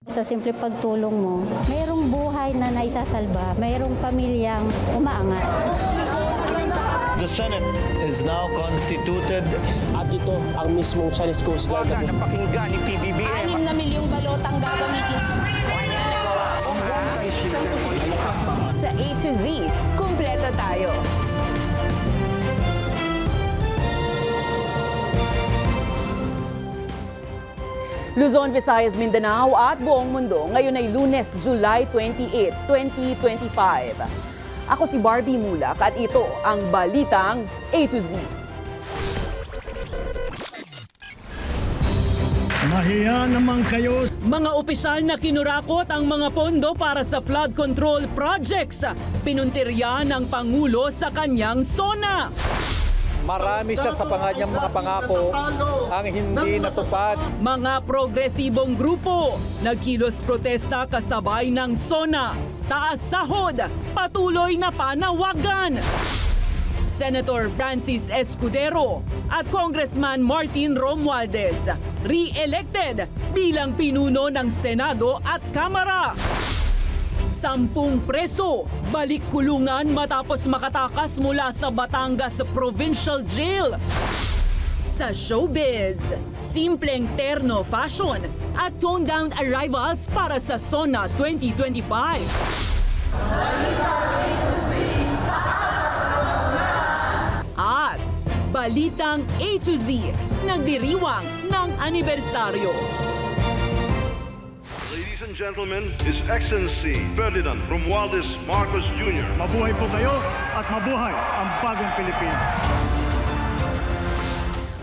Sa simple pagtulong mo, mayroong buhay na naisasalba, mayroong pamilyang umaangat. The Senate is now constituted. At ito ang mismong Chinese Coast Guard. Napakinggan ni PBBM. 6 na milyong balotang gagamitin sa A to Z. Kumpleto tayo. Luzon, Visayas, Mindanao at buong mundo. Ngayon ay Lunes, July 28, 2025. Ako si Barbie Mulak at ito ang Balitang A to Z. Mahiya naman kayo. Mga opisyal na kinurakot ang mga pondo para sa flood control projects. Pinuntirya ng Pangulo sa kanyang SONA. Marami siya sa kanyang mga pangako ang hindi natupad. Mga progresibong grupo nagkilos protesta kasabay ng SONA. Taas sahod, patuloy na panawagan. Senator Francis Escudero at Congressman Martin Romualdez re-elected bilang pinuno ng Senado at Kamara. 10 preso, balik kulungan matapos makatakas mula sa Batangas Provincial Jail. Sa showbiz, simpleng terno fashion at toned-down arrivals para sa SONA 2025. At Balitang A to Z, nagdiriwang ng anibersaryo. Ladies and gentlemen, His Excellency Ferdinand Romualdez Marcos Jr. Mabuhay po kayo at mabuhay ang bagong Pilipinas.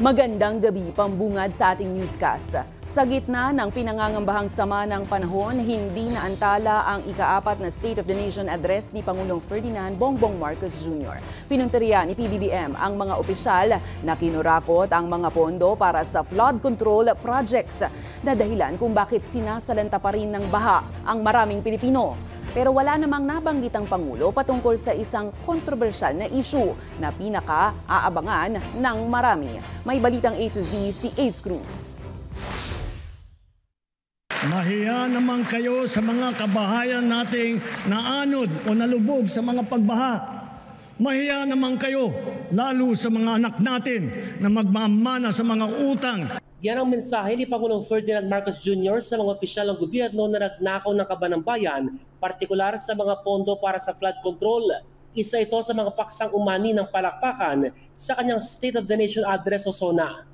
Magandang gabi, pambungad sa ating newscast. Sa gitna ng pinangangambahang sama ng panahon, hindi naantala ang ika-4 na State of the Nation address ni Pangulong Ferdinand Bongbong Marcos Jr. Pinuntirya ni PBBM ang mga opisyal na kinurakot ang mga pondo para sa flood control projects na dahilan kung bakit sinasalanta pa rin ng baha ang maraming Pilipino. Pero wala namang nabanggit ang Pangulo patungkol sa isang kontrobersyal na issue na pinaka-aabangan ng marami. May Balitang A to Z si Ace Cruz. Mahiya naman kayo sa mga kabahayan nating naanod o nalubog sa mga pagbaha. Mahiya naman kayo lalo sa mga anak natin na magmamana sa mga utang. Yan ang mensahe ni Pangulong Ferdinand Marcos Jr. sa mga opisyal ng gobyerno na nagnakaw ng kaban ng bayan, partikular sa mga pondo para sa flood control. Isa ito sa mga paksang umani ng palakpakan sa kanyang State of the Nation address o SONA.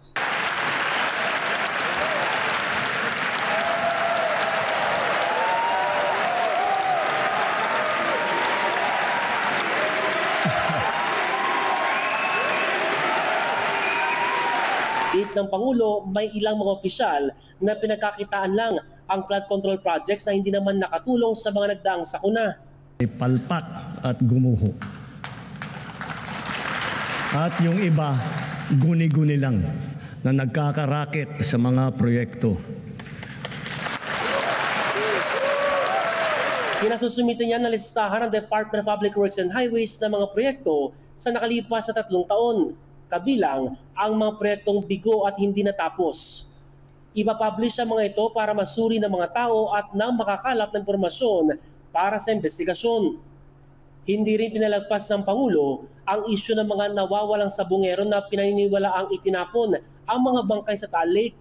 Ng Pangulo, may ilang mga opisyal na pinagkakitaan lang ang flood control projects na hindi naman nakatulong sa mga nagdaang sakuna. Palpak at gumuho. At yung iba, guni-guni lang na nagkakaraket sa mga proyekto. Pinasusumitan niya na listahan ng Department of Public Works and Highways ng mga proyekto sa nakalipas na 3 taon. Kabilang ang mga proyektong bigo at hindi natapos. Ipapublish ang mga ito para masuri ng mga tao at nang makakalap ng impormasyon para sa investigasyon. Hindi rin pinalagpas ng Pangulo ang isyu ng mga nawawalang sabungero na pinaniniwalaang itinapon ang mga bangkay sa Taal Lake.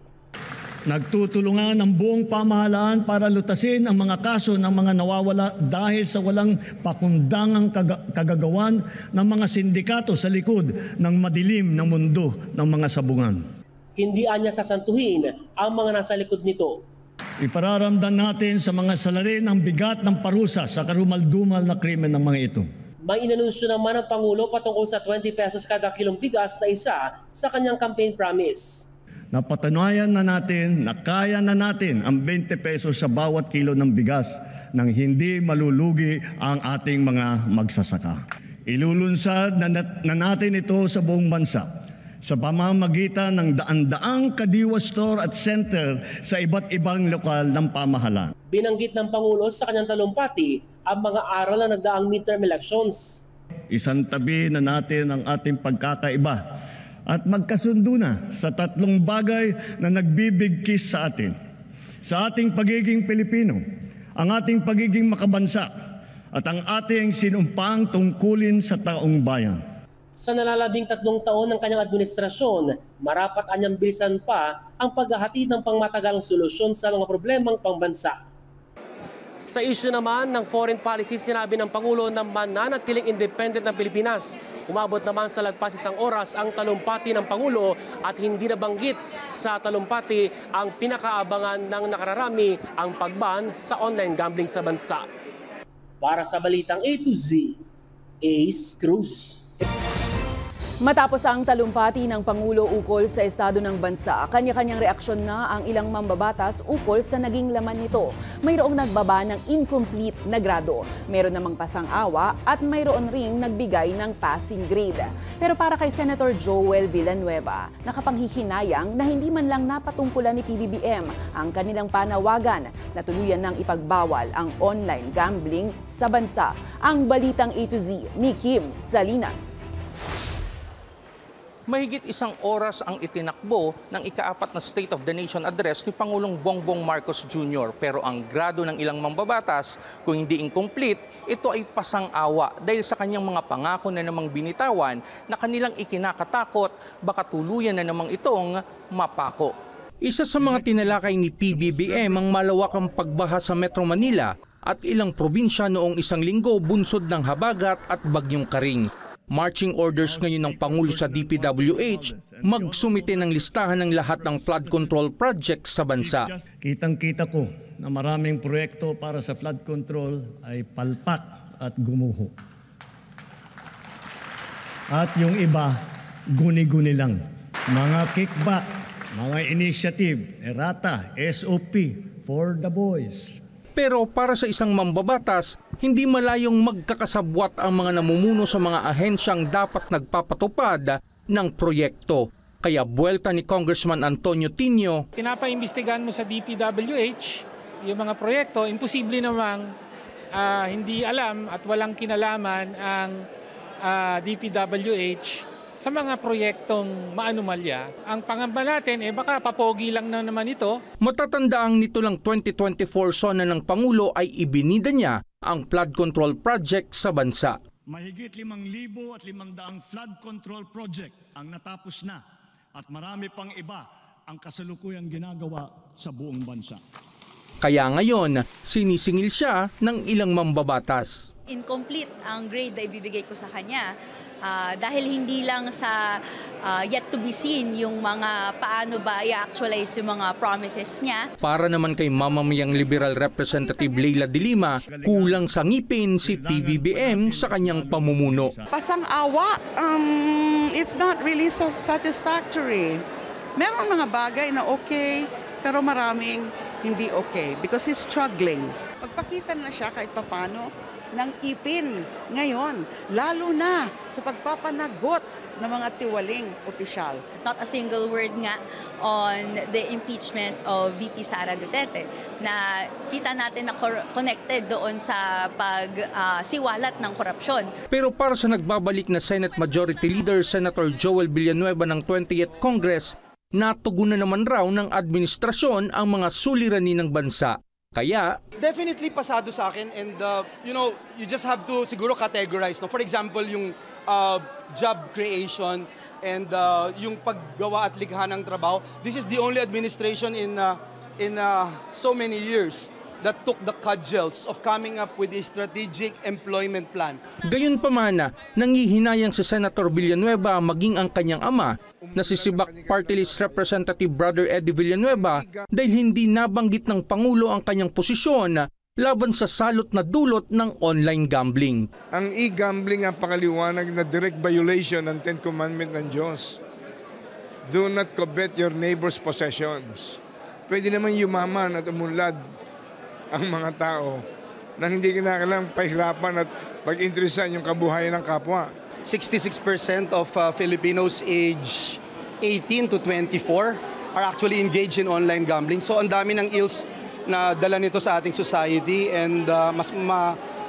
Nagtutulungan ang buong pamahalaan para lutasin ang mga kaso ng mga nawawala dahil sa walang pakundangang kagagawan ng mga sindikato sa likod ng madilim na mundo ng mga sabungan. Hindi anya sasantuhin ang mga nasa likod nito. Ipararamdam natin sa mga salarin ang bigat ng parusa sa karumal-dumal na krimen ng mga ito. May inanunsyo naman ang Pangulo patungkol sa 20 pesos kada kilong bigas na isa sa kanyang campaign promise. Napatunayan na natin na kaya na natin ang 20 pesos sa bawat kilo ng bigas nang hindi malulugi ang ating mga magsasaka. Ilulunsad na natin ito sa buong bansa sa pamamagitan ng daan-daang kadiwa store at center sa iba't ibang lokal ng pamahalaan. Binanggit ng Pangulo sa kanyang talumpati ang mga aral na nagdaang midterm elections. Isang tabi na natin ang ating pagkakaiba at magkasundo na sa 3 bagay na nagbibigkis sa atin. sa ating pagiging Pilipino, ang ating pagiging makabansa at ang ating sinumpang tungkulin sa taong bayan. Sa nalalabing 3 taon ng kanyang administrasyon, marapat anyang bilisan pa ang paghahatid ng pangmatagalang solusyon sa mga problemang pambansa. Sa issue naman ng foreign policy, sinabi ng Pangulo na mananatiling independent ng Pilipinas. Umabot naman sa lagpas 1 oras ang talumpati ng Pangulo at hindi nabanggit sa talumpati ang pinakaabangan ng nakararami, ang pagban sa online gambling sa bansa. Para sa Balitang A to Z, Ace Cruz. Matapos ang talumpati ng Pangulo ukol sa estado ng bansa, kanya-kanyang reaksyon na ang ilang mambabatas ukol sa naging laman nito. Mayroong nagbaba ng incomplete na grado, mayroon namang pasang-awa at mayroon ring nagbigay ng passing grade. Pero para kay Senator Joel Villanueva, nakapanghihinayang na hindi man lang napatungkulan ni PBBM ang kanilang panawagan na tuluyan ng ipagbawal ang online gambling sa bansa. Ang Balitang A to Z ni Kim Salinas. Mahigit 1 oras ang itinakbo ng ika-4 na State of the Nation Address ni Pangulong Bongbong Marcos Jr. Pero ang grado ng ilang mambabatas, kung hindi incomplete, ito ay pasang-awa dahil sa kanyang mga pangako na namang binitawan na kanilang ikinakatakot baka tuluyan na namang itong mapako. Isa sa mga tinalakay ni PBBM ang malawakang pagbaha sa Metro Manila at ilang probinsya noong 1 linggo bunsod ng habagat at bagyong Karing. Marching orders ngayon ng Pangulo sa DPWH magsumite ng listahan ng lahat ng flood control projects sa bansa. Kitang-kita ko na maraming proyekto para sa flood control ay palpak at gumuho. At yung iba, guni-guni lang. Mga kickback, mga initiative, errata, SOP, for the boys. Pero para sa isang mambabatas, hindi malayong magkakasabwat ang mga namumuno sa mga ahensyang dapat nagpapatupad ng proyekto. Kaya buwelta ni Congressman Antonio Tinio, pinapaimbestigahan mo sa DPWH yung mga proyekto, imposible namang hindi alam at walang kinalaman ang DPWH sa mga proyektong maanumalya. Ang pangamba natin, baka papogi lang na naman ito. Matatandaang nito lang 2024 sona ng Pangulo ay ibinida niya ang flood control project sa bansa. Mahigit 5,500 flood control project ang natapos na at marami pang iba ang kasalukuyang ginagawa sa buong bansa. Kaya ngayon, sinisingil siya ng ilang mambabatas. Incomplete ang grade na ibibigay ko sa kanya. Dahil hindi lang sa yet to be seen yung mga paano ba i-actualize yung mga promises niya. Para naman kay mamamayang Liberal Representative Leila de Lima, kulang sa ngipin si PBBM sa kanyang pamumuno. Pasang-awa, it's not really satisfactory. Meron mga bagay na okay, pero maraming hindi okay because he's struggling. Pagpakita na siya kahit papano ng ipin ngayon, lalo na sa pagpapanagot ng mga tiwaling opisyal. Not a single word nga on the impeachment of VP Sara Duterte na kita natin na connected doon sa pagsiwalat ng korupsyon. Pero para sa nagbabalik na Senate Majority Leader Senator Joel Villanueva ng 20th Congress, natugunan naman raw ng administrasyon ang mga suliranin ng bansa. Kaya definitely pasado sa akin, and you just have to siguro categorize, no? For example, yung job creation and yung paggawa at likha ng trabaho. This is the only administration in so many years that took the cudgels of coming up with a strategic employment plan. Gayunpaman, nangihinayang si Senator Villanueva maging ang kanyang ama na si Sibak Party List Representative Brother Eddie Villanueva dahil hindi nabanggit ng Pangulo ang kanyang posisyon laban sa salot na dulot ng online gambling. Ang e-gambling ang pakaliwanag na direct violation ng 10 Commandments ng Diyos. Do not covet your neighbor's possessions. Pwede naman yumaman at umunlad ang mga tao na hindi kinakailangang pahirapan at pag-interesan yung kabuhayan ng kapwa. 66% of Filipinos age 18 to 24 are actually engaged in online gambling. So ang dami ng ills na dala nito sa ating society, and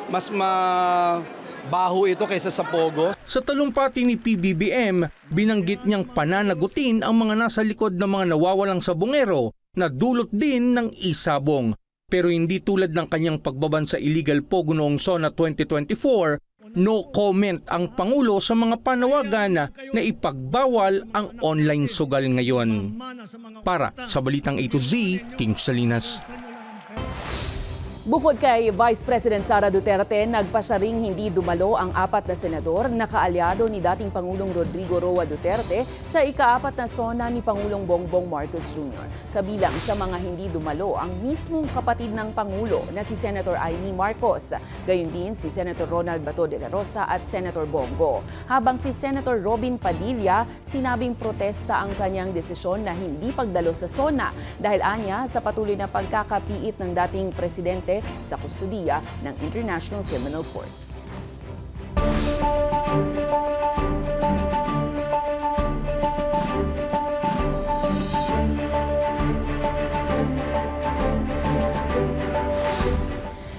mas mabaho ito kaysa sa pogo. Sa talumpati ni PBBM, binanggit niyang pananagutin ang mga nasa likod ng mga nawawalang sabongero na dulot din ng isabong. Pero hindi tulad ng kanyang pagbaban sa illegal pogo noong SONA 2024, no comment ang Pangulo sa mga panawagan na ipagbawal ang online sugal ngayon. Para sa Balitang A to Z, King Salinas. Bukod kay Vice President Sara Duterte, nagpasya ring hindi dumalo ang 4 na senador na kaalyado ni dating Pangulong Rodrigo Roa Duterte sa ika-4 na SONA ni Pangulong Bongbong Marcos Jr. Kabilang sa mga hindi dumalo ang mismong kapatid ng Pangulo na si Senator Amy Marcos, gayon din si Senator Ronald Bato de la Rosa at Senator Bongo. Habang si Senator Robin Padilla, sinabing protesta ang kanyang desisyon na hindi pagdalo sa SONA dahil anya sa patuloy na pagkakapiit ng dating presidente sa kustudiya ng International Criminal Court.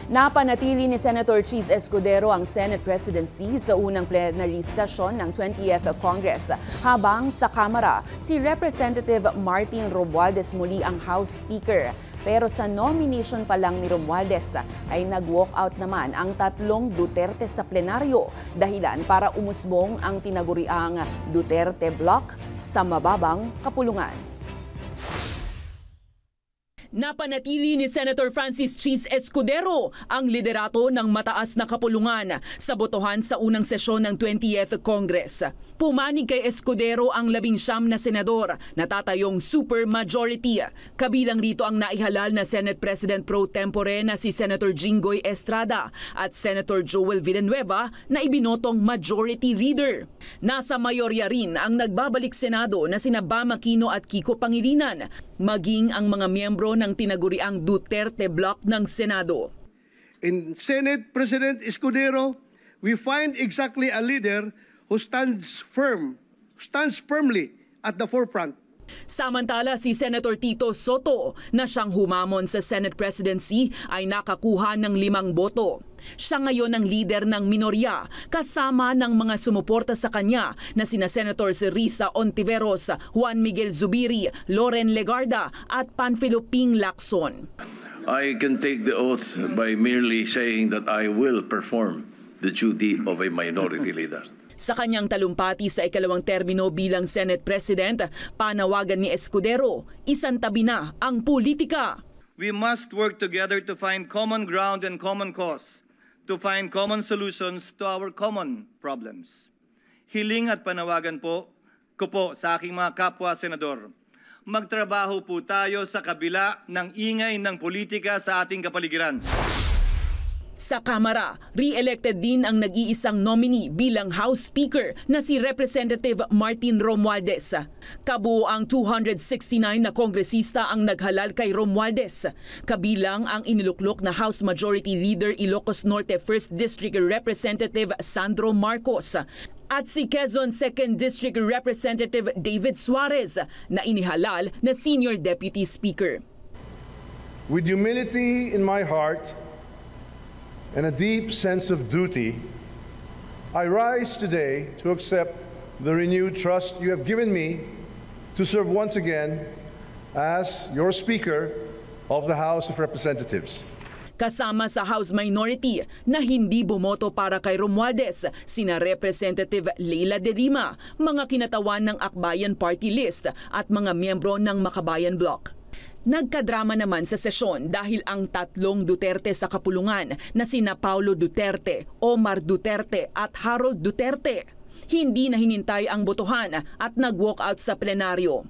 Napanatili ni Senator Cheese Escudero ang Senate presidency sa unang plenary session ng 20th Congress, habang sa Kamara, si Representative Martin Romualdez muli ang House Speaker. Pero sa nomination pa lang ni Romualdez ay nag-walkout naman ang 3 Duterte sa plenaryo, dahilan para umusbong ang tinaguriang Duterte Block sa mababang kapulungan. Napanatili ni Senator Francis Cheese Escudero ang liderato ng mataas na kapulungan sa botohan sa unang sesyon ng 20th Congress. Pumanig kay Escudero ang 19 na senador na tatayong supermajority. Kabilang rito ang naihalal na Senate President pro tempore na si Senator Jinggoy Estrada at Senator Joel Villanueva na ibinotong majority leader. Nasa mayorya rin ang nagbabalik Senado na sina Bam Aquino at Kiko Pangilinan, maging ang mga miyembro ng tinaguriang Duterte Block ng Senado. In Senate President Escudero, we find exactly a leader who stands firmly at the forefront. Samantala, si Senator Tito Soto na siyang humamon sa Senate presidency ay nakakuha ng 5 boto. Siya ngayon ang leader ng minorya, kasama ng mga sumuporta sa kanya na sina Senators Risa Ontiveros, Juan Miguel Zubiri, Loren Legarda at Panfilo Ping Lacson. I can take the oath by merely saying that I will perform the duty of a minority leader. Sa kanyang talumpati sa ikalawang termino bilang Senate President, panawagan ni Escudero, isantabi na ang politika. We must work together to find common ground and common cause, to find common solutions to our common problems. Hiling at panawagan ko po sa aking mga kapwa senador, magtrabaho po tayo sa kabila ng ingay ng politika sa ating kapaligiran. Sa Kamara, re-elected din ang nag-iisang nominee bilang House Speaker na si Representative Martin Romualdez. Kabuo ang 269 na kongresista ang naghalal kay Romualdez. Kabilang ang iniluklok na House Majority Leader Ilocos Norte 1st District Representative Sandro Marcos at si Quezon 2nd District Representative David Suarez na inihalal na Senior Deputy Speaker. With humility in my heart and a deep sense of duty, I rise today to accept the renewed trust you have given me to serve once again as your Speaker of the House of Representatives. Kasama sa House Minority na hindi bumoto para kay Romualdez, sina Representative Leila de Lima, mga kinatawan ng Akbayan Party List at mga miyembro ng Makabayan Bloc. Nagkadrama naman sa sesyon dahil ang 3 Duterte sa kapulungan na sina Paulo Duterte, Omar Duterte at Harold Duterte hindi na hinintay ang botohan at nag-walkout sa plenaryo.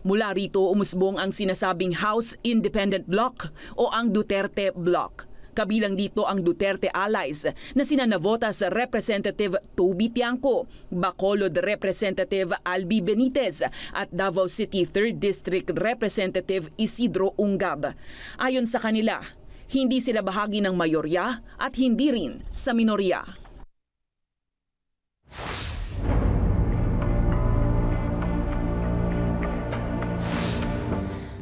Mula rito umusbong ang sinasabing House Independent Bloc o ang Duterte Bloc. Kabilang dito ang Duterte Allies na sina Navotas Representative Toby Tiangco, Bacolod Representative Albi Benitez at Davao City 3rd District Representative Isidro Ungab. Ayon sa kanila, hindi sila bahagi ng mayorya at hindi rin sa minorya.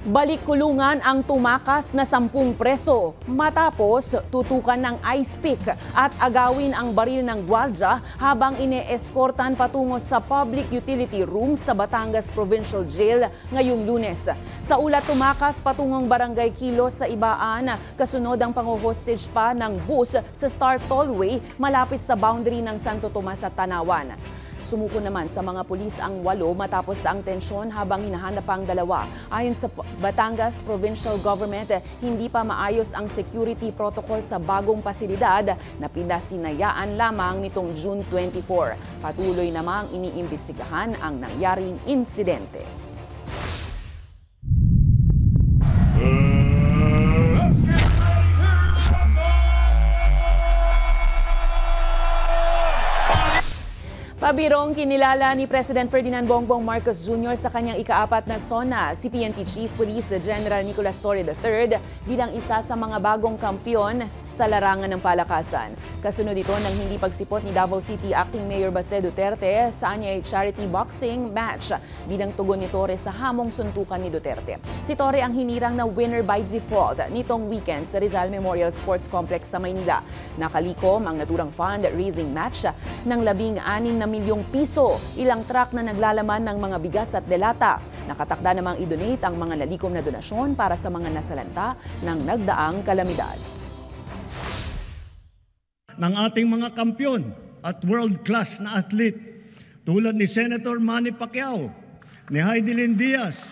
Balik kulungan ang tumakas na 10 preso matapos tutukan ng ice pick at agawin ang baril ng gwardya habang ine-eskortan patungo sa public utility room sa Batangas Provincial Jail ngayong Lunes. Sa ulat, tumakas patungong Barangay Kilos sa Ibaan, kasunod ang pango-hostage pa ng bus sa Star Tollway malapit sa boundary ng Santo Tomas at Tanawan. Sumuko naman sa mga pulis ang 8 matapos ang tensyon habang hinahanap ang 2. Ayon sa Batangas Provincial Government, hindi pa maayos ang security protocol sa bagong pasilidad na pinasinayaan lamang nitong June 24. Patuloy namang iniimbestigahan ang nangyaring insidente. Pabirong kinilala ni President Ferdinand Bongbong Marcos Jr. sa kanyang ika-4 na SONA, si PNP Chief Police General Nicolas Torre III bilang isa sa mga bagong kampiyon sa larangan ng palakasan. Kasunod ito ng hindi pagsipot ni Davao City Acting Mayor Baste Duterte sa anyay charity boxing match bilang tugon ni Torre sa hamong suntukan ni Duterte. Si Torre ang hinirang na winner by default nitong weekend sa Rizal Memorial Sports Complex sa Maynila. Nakalikom ang naturang fundraising match ng 16 na milyong piso, ilang truck na naglalaman ng mga bigas at delata. Nakatakda namang i-donate ang mga nalikom na donasyon para sa mga nasalanta ng nagdaang kalamidad. Ng ating mga kampyon at world-class na athlete tulad ni Senator Manny Pacquiao, ni Heidelin Diaz,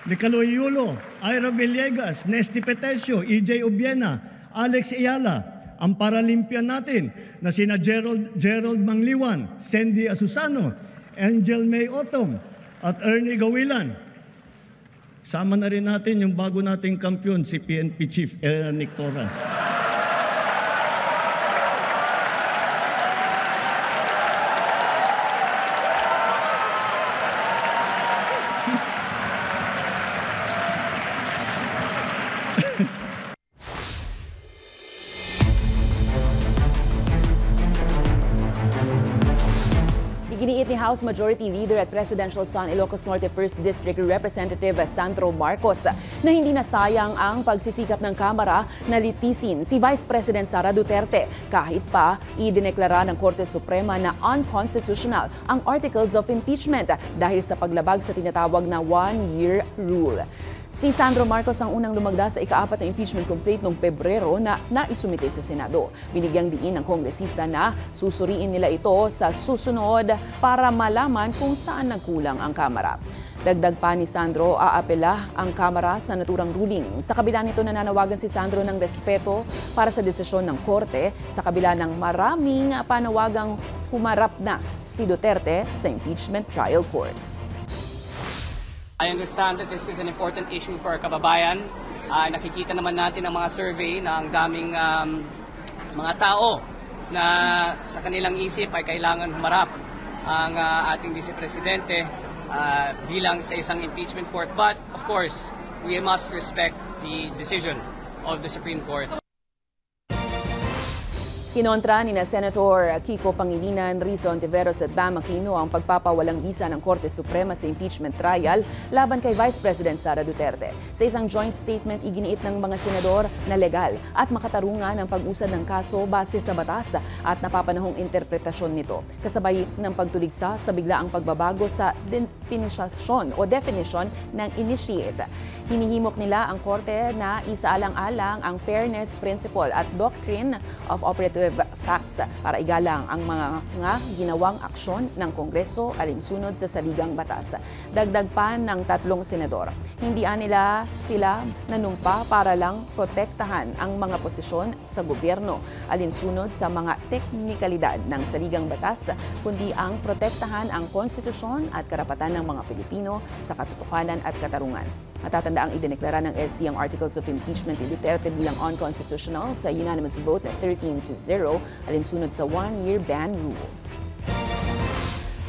ni Kaloy Yulo, Ira Villegas, Nesty Petesio, EJ Obiena, Alex Ayala, ang Paralympian natin na sina Gerald Mangliwan, Sandy Asusano, Angel May Otong at Ernie Gawilan. Sama na rin natin yung bago nating kampyon, si PNP Chief Nick Torres. Iginiit ni House Majority Leader at Presidential Son Ilocos Norte 1st District Representative Sandro Marcos na hindi nasayang ang pagsisikap ng Kamara na litisin si Vice President Sara Duterte kahit pa idineklara ng Korte Suprema na unconstitutional ang Articles of Impeachment dahil sa paglabag sa tinatawag na one-year rule. Si Sandro Marcos ang unang lumagda sa ika-4 na impeachment complaint noong Pebrero na naisumite sa Senado. Binigyang diin ng kongresista na susuriin nila ito sa susunod para malaman kung saan nagkulang ang Kamara. Dagdag pa ni Sandro, aapela ang Kamara sa naturang ruling. Sa kabila nito, nananawagan si Sandro ng respeto para sa desisyon ng Korte sa kabila ng maraming panawagang humarap na si Duterte sa impeachment trial court. I understand that this is an important issue for our kababayan. Nakikita naman natin ang mga survey na ang daming mga tao na sa kanilang isip ay kailangan humarap ang ating Vice Presidente bilang sa isang impeachment court. But of course, we must respect the decision of the Supreme Court. Kinontra ni na Senator Kiko Pangilinan, Rizzo Ontiveros at Bam Aquino ang pagpapawalang bisa ng Korte Suprema sa impeachment trial laban kay Vice President Sara Duterte. Sa isang joint statement, iginiit ng mga senador na legal at makatarungan ang pag-usad ng kaso base sa batas at napapanahong interpretasyon nito. Kasabay ng pagtuligsa sa biglaang pagbabago sa definition ng initiate. Hinihimok nila ang Korte na isaalang-alang ang fairness principle at doctrine of operative facts para igalang ang mga ginawang aksyon ng Kongreso alinsunod sa saligang batas. Dagdag pa ng 3 senador, hindi nila sila nanumpa para lang protektahan ang mga posisyon sa gobyerno alinsunod sa mga teknikalidad ng saligang batas, kundi ang protektahan ang konstitusyon at karapatan ng mga Pilipino sa katotohanan at katarungan. Matatanda ang idineklara ng SC ang Articles of Impeachment ni Duterte bilang unconstitutional sa unanimous vote na 13-0 alinsunod sa one-year ban rule.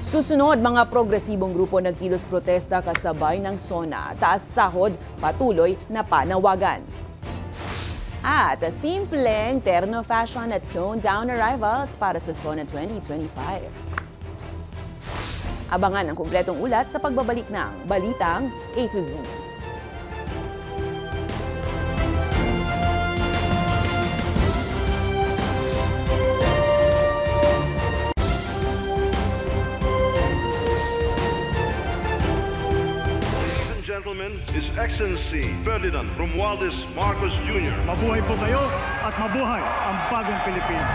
Susunod, mga progresibong grupo nagkilos protesta kasabay ng SONA. Taas sahod, patuloy na panawagan. At simpleng terno fashion at toned-down arrivals para sa SONA 2025. Abangan ang kumpletong ulat sa pagbabalik ng Balitang A to Z. gentlemen, His Excellency Ferdinand Romualdez Marcos Jr. Mabuhay po kayo at mabuhay ang bagong Pilipinas.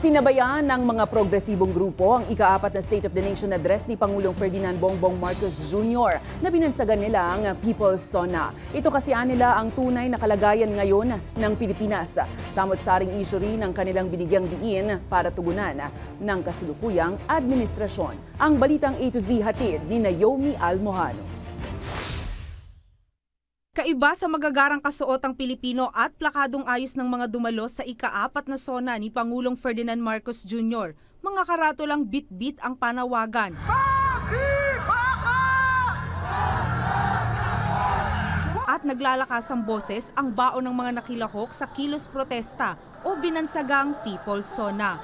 Sinabayan ng mga progresibong grupo ang ika-4 na State of the Nation address ni Pangulong Ferdinand Bongbong Marcos Jr. na binansagan nila ang People's Sona. Ito kasi nila ang tunay na kalagayan ngayon ng Pilipinas. Samot-saring isyu rin ang kanilang binigyang diin para tugunan ng kasulukuyang administrasyon. Ang balitang A to Z hatid ni Naomi Almohano. Kaiba sa magagarang kasuotang Pilipino at plakadong ayos ng mga dumalo sa ika-4 na SONA ni Pangulong Ferdinand Marcos Jr., mga karatolang bit-bit ang panawagan. At naglalakas ang boses ang baon ng mga nakilahok sa kilos protesta o binansagang People's Sona.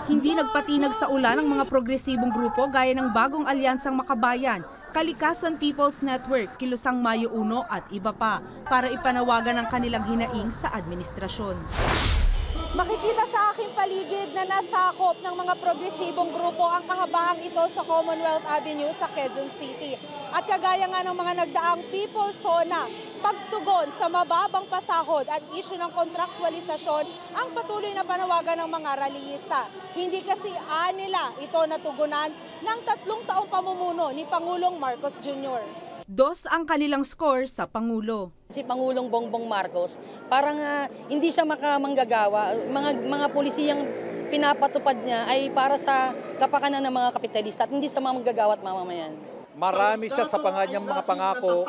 Hindi nagpatinag sa ulan ang mga progresibong grupo gaya ng Bagong Alyansang Makabayan, Kalikasan People's Network, Kilusang Mayo 1 at iba pa para ipanawagan ang kanilang hinaing sa administrasyon. Makikita sa aking paligid na nasakop ng mga progresibong grupo ang kahabaang ito sa Commonwealth Avenue sa Quezon City. At kagaya nga ng mga nagdaang People's Sona, pagtugon sa mababang pasahod at isyu ng kontraktualisasyon ang patuloy na panawagan ng mga rallyista. Hindi kasi nila ito natugunan ng 3 taong pamumuno ni Pangulong Marcos Jr. 2 ang kanilang score sa Pangulo. Si Pangulong Bongbong Marcos, parang hindi siya makamanggagawa. Mga pulisiyang pinapatupad niya ay para sa kapakanan ng mga kapitalista at hindi sa mga manggagawa at mamamayan. Marami siya sa kanyang mga pangako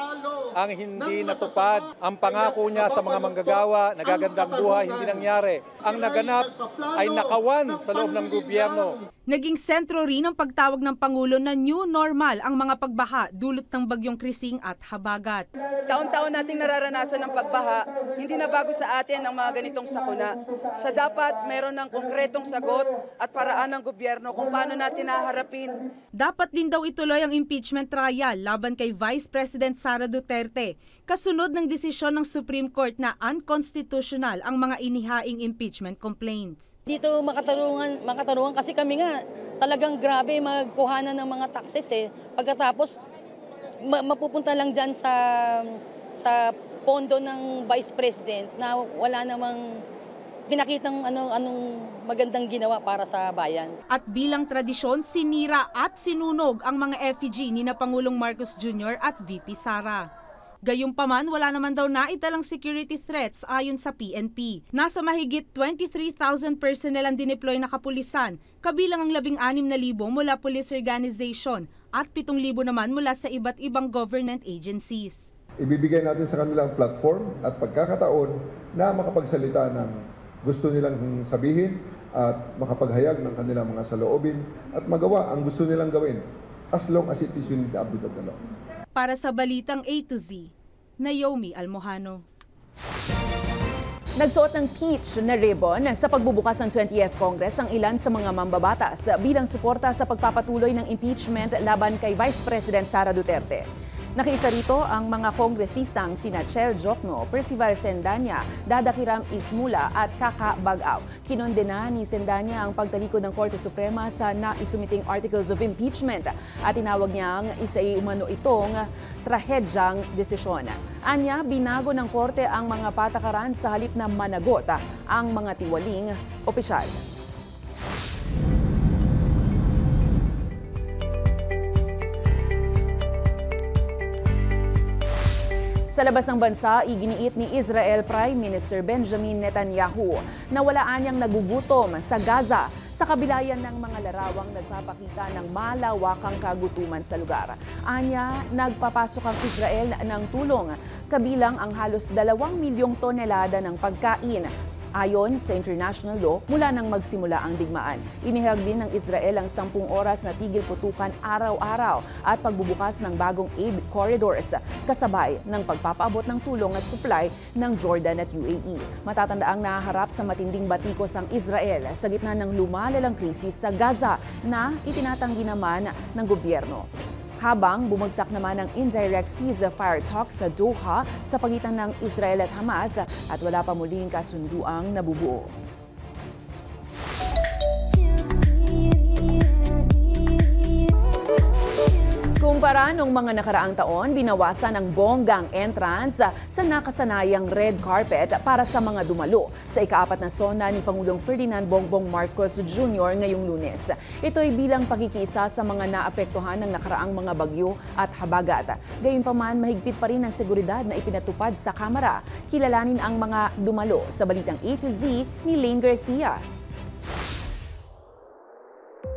ang hindi natupad. Ang pangako niya sa mga manggagawa, nagagandang buhay, hindi nangyari. Ang naganap ay nakawan sa loob ng gobyerno. Naging sentro rin ang pagtawag ng Pangulo na new normal ang mga pagbaha dulot ng bagyong Krising at Habagat. Taon-taon nating nararanasan ng pagbaha, hindi na bago sa atin ang mga ganitong sakuna. Sa dapat mayroon ng konkretong sagot at paraan ng gobyerno kung paano natin haharapin. Dapat din daw ituloy ang impeachment trial laban kay Vice President Sara Duterte, kasunod ng desisyon ng Supreme Court na unconstitutional ang mga inihaing impeachment complaints. Dito makatarungan kasi kami nga talagang grabe magkuhanan ng mga taxes Pagkatapos mapupunta lang dyan sa pondo ng Vice President na wala namang pinakitang anong magandang ginawa para sa bayan. At bilang tradisyon, sinira at sinunog ang mga effigy ni na Pangulong Marcos Jr. at VP Sara. Gayunpaman, wala naman daw naitalang security threats ayon sa PNP. Nasa mahigit 23,000 personnel ang dineploy na kapulisan, kabilang ang 16,000 mula police organization at 7,000 naman mula sa iba't ibang government agencies. Ibibigay natin sa kanilang platform at pagkakataon na makapagsalita ng gusto nilang sabihin at makapaghayag ng kanilang mga saloobin at magawa ang gusto nilang gawin as long as it is within the ambit of the law. Para sa Balitang A to Z, Naomi Almohano. Nagsuot ng peach na ribbon sa pagbubukas ng 20th Congress ang ilan sa mga mambabatas bilang suporta sa pagpapatuloy ng impeachment laban kay Vice President Sara Duterte. Nakiisa rito ang mga kongresistang sina Chel Jokno, Percival Sendanya, Dadakiram Ismula at Kaka Bagaw. Kinondena ni Sendanya ang pagtalikod ng Korte Suprema sa naisumiting Articles of Impeachment at tinawag niyang umano itong trahedyang desisyon. Anya, binago ng Korte ang mga patakaran sa halip na managot ang mga tiwaling opisyal. Sa labas ng bansa, iginiit ni Israel Prime Minister Benjamin Netanyahu na wala anyang nagugutom sa Gaza sa kabilayan ng mga larawang nagpapakita ng malawakang kagutuman sa lugar. Anya, nagpapasok ang Israel ng tulong, kabilang ang halos 2 milyong tonelada ng pagkain. Ayon sa international law, mula nang magsimula ang digmaan. Inihayag din ng Israel ang 10 oras na tigil putukan araw-araw at pagbubukas ng bagong aid corridors, kasabay ng pagpapaabot ng tulong at supply ng Jordan at UAE. Matatandaang nahaharap sa matinding batikos ang Israel sa gitna ng lumalalang krisis sa Gaza na itinatanggi naman ng gobyerno. Habang bumagsak naman ang indirect ceasefire talks sa Doha sa pagitan ng Israel at Hamas at wala pa muling kasunduang nabubuo. Kumpara nung mga nakaraang taon, binawasan ang bonggang entrance sa nakasanayang red carpet para sa mga dumalo sa ika-4 na sona ni Pangulong Ferdinand Bongbong Marcos Jr. ngayong Lunes. Ito ay bilang pakikiisa sa mga naapektuhan ng nakaraang mga bagyo at habagat. Gayunpaman, mahigpit pa rin ang seguridad na ipinatupad sa Kamara. Kilalanin ang mga dumalo sa balitang A to Z ni Lane Garcia.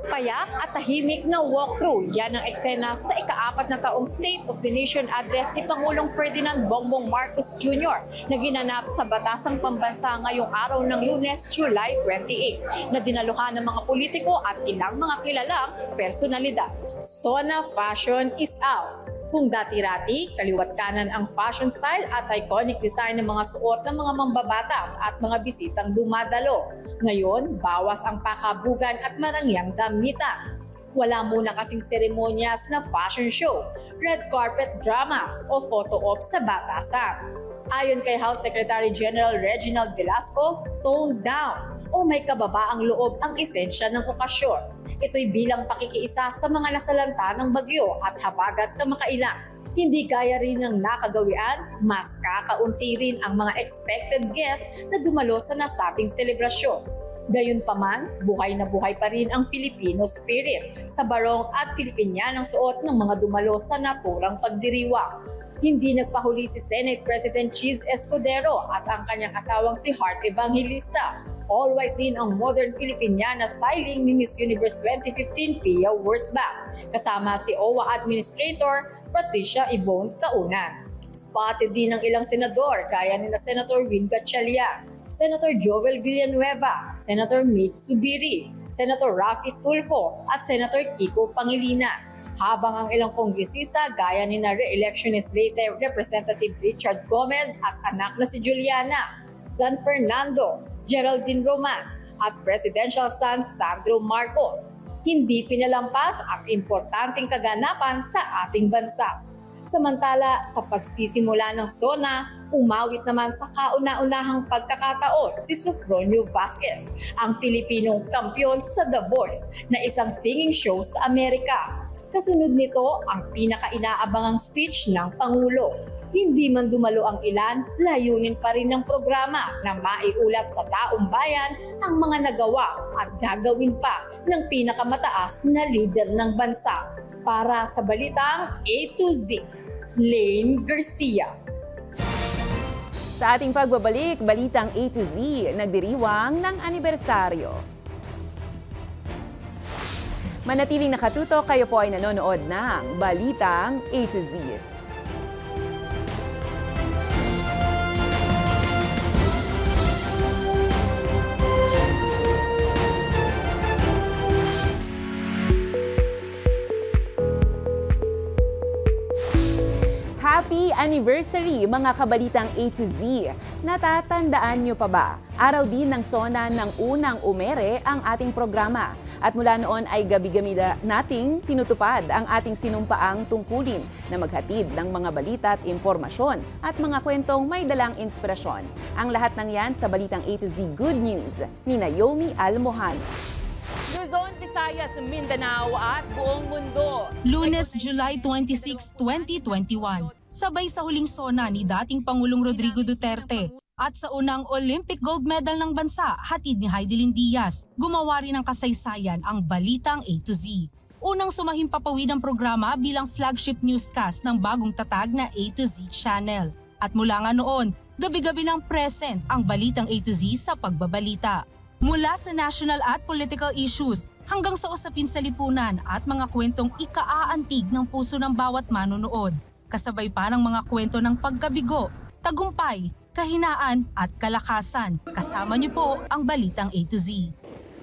Payak at tahimik na walkthrough. Yan ang eksena sa ika-4 na taong State of the Nation address ni Pangulong Ferdinand Bongbong Marcos Jr. na ginanap sa Batasang Pambansa ngayong araw ng Lunes, July 28, na dinaluhan ng mga politiko at ilang mga kilalang personalidad. Sona fashion is out. Kung dati-rati, kaliwat kanan ang fashion style at iconic design ng mga suot ng mga mambabatas at mga bisitang dumadalo. Ngayon, bawas ang pakabugan at marangyang damitan. Wala muna kasing seremonyas na fashion show, red carpet drama o photo op sa batasan. Ayon kay House Secretary General Reginald Velasco, toned down o may kababaang loob ang esensya ng okasyon. Ito'y bilang pakikiisa sa mga nasalanta ng bagyo at habagat kamakailan. Hindi gaya rin ng nakagawian, mas kakaunti rin ang mga expected guests na dumalo sa nasabing selebrasyon. Gayunpaman, buhay na buhay pa rin ang Filipino spirit sa barong at Filipinyanang suot ng mga dumalo sa naturang pagdiriwang. Hindi nagpahuli si Senate President Cheese Escudero at ang kanyang asawang si Heart Evangelista. All white din ang modern Filipiniana styling ni Miss Universe 2015 Pia Wurtzbach, kasama si OWA Administrator Patricia Ibon Kaunan. Spotted din ng ilang senador gaya ni Senator Win Gatchalian, Senator Joel Villanueva, Senator Mig Subiri, Senator Rafi Tulfo at Senator Kiko Pangilinan. Habang ang ilang kongresista gaya ni re-electionist later Representative Richard Gomez at anak na si Juliana, Dan Fernando, Geraldine Roman at presidential son Sandro Marcos. Hindi pinalampas ang importanteng kaganapan sa ating bansa. Samantala, sa pagsisimula ng SONA, umawit naman sa kauna-unahang pagkakataon si Sofronio Vasquez, ang Pilipinong kampiyon sa The Voice na isang singing show sa Amerika. Kasunod nito ang pinaka-inaabangang speech ng Pangulo. Hindi man dumalo ang ilan, layunin pa rin ng programa na maiulat sa taong bayan ang mga nagawa at gagawin pa ng pinakamataas na leader ng bansa. Para sa balitang A to Z, Lane Garcia. Sa ating pagbabalik, balitang A to Z, nagdiriwang ng anibersaryo. Manatiling nakatutok, kayo po ay nanonood ng balitang A to Z. Happy anniversary mga kabalitang A to Z! Natatandaan niyo pa ba? Araw din ng SONA ng unang umere ang ating programa. At mula noon ay gabi-gabi nating tinutupad ang ating sinumpaang tungkulin na maghatid ng mga balita at impormasyon at mga kwentong may dalang inspirasyon. Ang lahat ng yan sa balitang A to Z Good News ni Naomi Almohan. Luzon, Visayas, Mindanao at buong mundo. Lunes, July 26, 2021. Sabay sa huling SONA ni dating Pangulong Rodrigo Duterte at sa unang Olympic gold medal ng bansa, hatid ni Heidelin Diaz, gumawa rin ng kasaysayan ang balitang A to Z. Unang sumahimpapawid ang programa bilang flagship newscast ng bagong tatag na A to Z channel. At mula nga noon, gabi-gabi ng present ang balitang A to Z sa pagbabalita. Mula sa national at political issues hanggang sa usapin sa lipunan at mga kwentong ikaaantig ng puso ng bawat manonood. Kasabay pa ng mga kwento ng pagkabigo, tagumpay, kahinaan at kalakasan. Kasama niyo po ang balitang A to Z.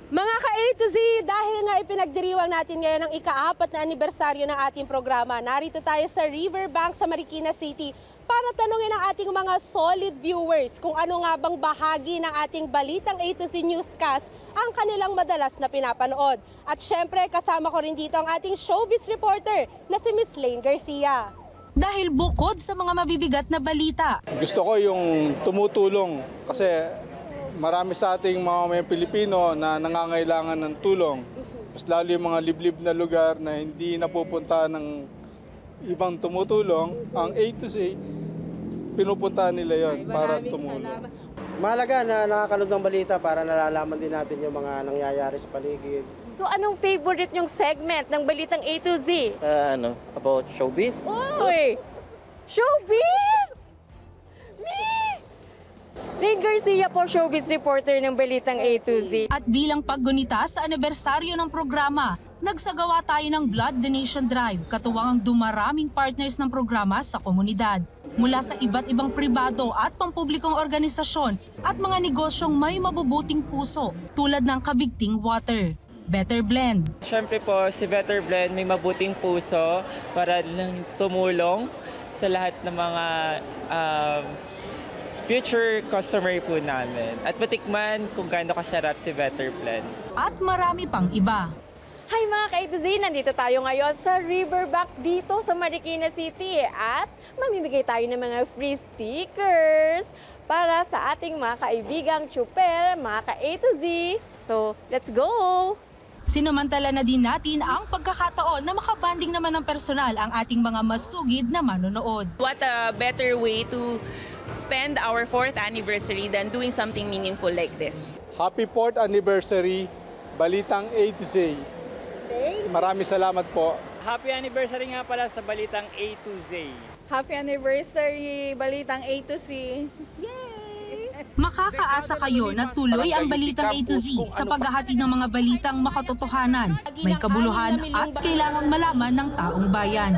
Mga ka-A to Z, dahil nga ipinagdiriwang natin ngayon ang ika-4 na anibersaryo ng ating programa, narito tayo sa Riverbank sa Marikina City para tanungin ang ating mga solid viewers kung ano nga bang bahagi ng ating balitang A to Z newscast ang kanilang madalas na pinapanood. At syempre, kasama ko rin dito ang ating showbiz reporter na si Miss Lane Garcia. Dahil bukod sa mga mabibigat na balita, gusto ko yung tumutulong kasi marami sa ating mga Pilipino na nangangailangan ng tulong. Mas lalo yung mga liblib na lugar na hindi napupunta ng ibang tumutulong, ang A to Z, pinupuntahan nila yon para tumulong. Mahalaga na nakakanood ng balita para nalalaman din natin yung mga nangyayari sa paligid. So anong favorite yung segment ng Balitang A to Z? About showbiz? Uy! Showbiz! Rain Garcia po, showbiz reporter ng Balitang A to Z. At bilang paggunita sa anibersaryo ng programa, nagsagawa tayo ng blood donation drive katuwang ang dumaraming partners ng programa sa komunidad. Mula sa iba't ibang pribado at pampublikong organisasyon at mga negosyong may mabubuting puso tulad ng Kabigting Water, Better Blend. Siyempre po, si Better Blend may mabuting puso para tumulong sa lahat ng mga future customer po namin at matikman kung gaano kasarap si Better Blend. At marami pang iba. Hi mga ka-A to Z! Nandito tayo ngayon sa Riverbank dito sa Marikina City at mamimigay tayo ng mga free stickers para sa ating mga kaibigang tsuper, mga ka-A to Z. So, let's go! Sinamantala na din natin ang pagkakataon na makabanding naman ng personal ang ating mga masugid na manonood. What a better way to spend our 4th anniversary than doing something meaningful like this. Happy 4th anniversary, Balitang A to Z. Maraming salamat po. Happy anniversary nga pala sa Balitang A to Z. Happy anniversary, Balitang A to Z. Makakaasa kayo na tuloy ang Balitang A to Z sa paghahatid ng mga balitang makatotohanan, may kabuluhan at kailangang malaman ng taong bayan.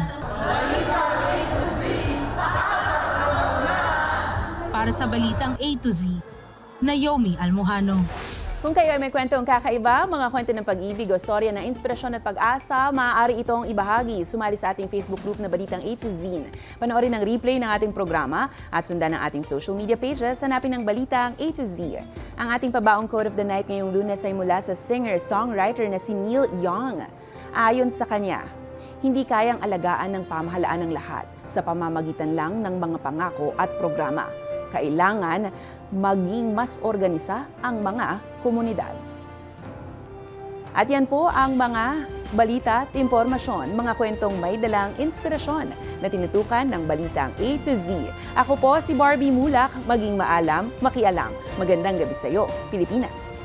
Para sa Balitang A to Z, Naomi Almojano. Kung kayo ay may kwentong kakaiba, mga kwento ng pag-ibig o storya ng inspirasyon at pag-asa, maaari itong ibahagi. Sumali sa ating Facebook group na Balitang A to Z. Panoorin ang replay ng ating programa at sundan ang ating social media pages. Hanapin ang Balitang A to Z. Ang ating pabaong quote of the night ngayong Lunes ay mula sa singer-songwriter na si Neil Young. Ayon sa kanya, hindi kayang alagaan ng pamahalaan ng lahat sa pamamagitan lang ng mga pangako at programa. Kailangan maging mas organisa ang mga komunidad. At yan po ang mga balita at impormasyon, mga kwentong may dalang inspirasyon na tinutukan ng Balitang A to Z. Ako po si Barbie Mulak, maging maalam, makialam. Magandang gabi sa iyo, Pilipinas.